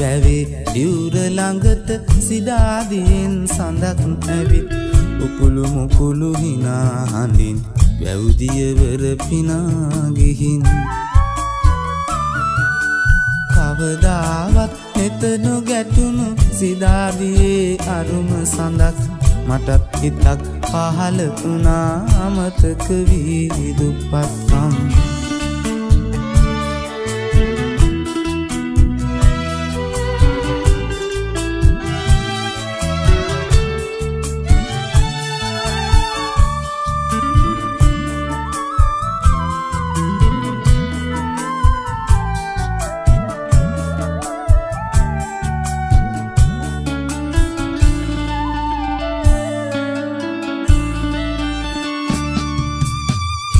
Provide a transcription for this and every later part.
වැවේ දිවුර ළඟට සිඩාදියෙන් සඳක් ඇවිත් උකුළු මුකුළු හිනා හඬින් වැව්දියවර පිනා ගිහින් කවදාවත් නෙත නොගැටුණු සිඩාදියේ අරුම සඳක් මටත් හිතක් පහළ වුණා අමතක වී දුප්පත්කම්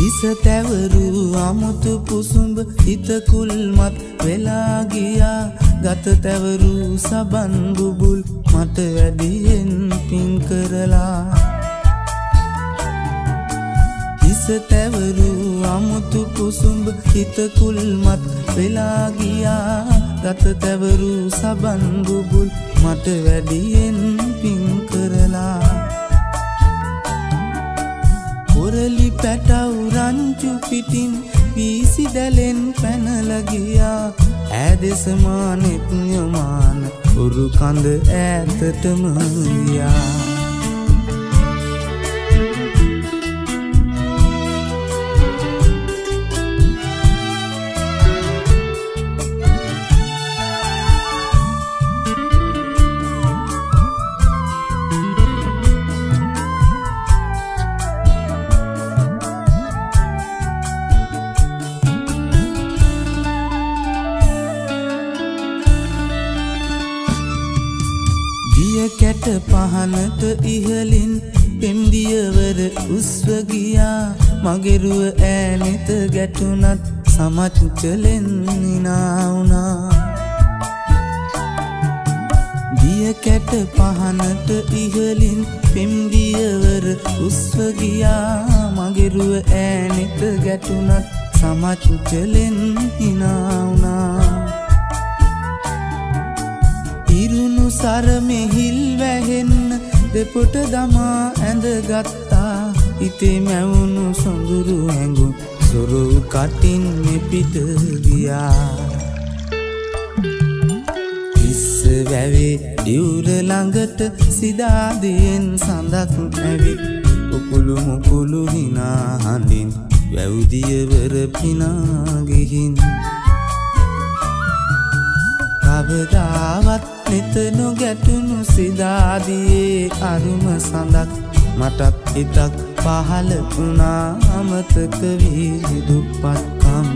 හිස තැවරු අමුතු පුසුඹ හිත කුල්මත් වෙලා ගියා ගත තැවරු සබන් බුබුල් මට වැඩියෙන් පින් කරලා හිස තැවරු අමුතු පුසුඹ හිත කුල්මත් වෙලා ගියා ගත තැවරු සබන් බුබුල් මට වැඩියෙන් පින් කරලා කොරලි පැටව් රංචු පිටින් වීසි දැලෙන් පැනල ගියා ඈදෙස මානෙත් යමාන උරු කඳ ඈතටම ගියා කැට පහනට ඉහලින් පෙම්දියවර උස්ව ගියා මගෙරුව ඈනෙත ගැටුණත් සමච්චලෙන් නිනා වුණා දිය කැට පහනට ඉහලින් පෙම්දියවර උස්ව ගියා මගෙරුව ඈනෙත ගැටුණත් සමච්චලෙන් නිනා වුණා ඉරුණු සර මෙහිල් වැහෙන්න දෙපොට දමා ඇඳගත්තා හිතේ මැවුණු සොඳුරු හැඟුම් සොරු කටින් මෙපිට ගියා හිස් වැවේ දිවුර ළඟට සිඩාදියෙන් සඳක් ඇවිත් උකුළු මුකුළු හිනා හඬින් වැව්දියවර පිනා ගිහින් කවදාවත් නෙත නොගැටුණු සිඩාදියේ අරුම සඳක් මටත් හිතක් පහළ වුණා අමතක වී දුප්පත්කම්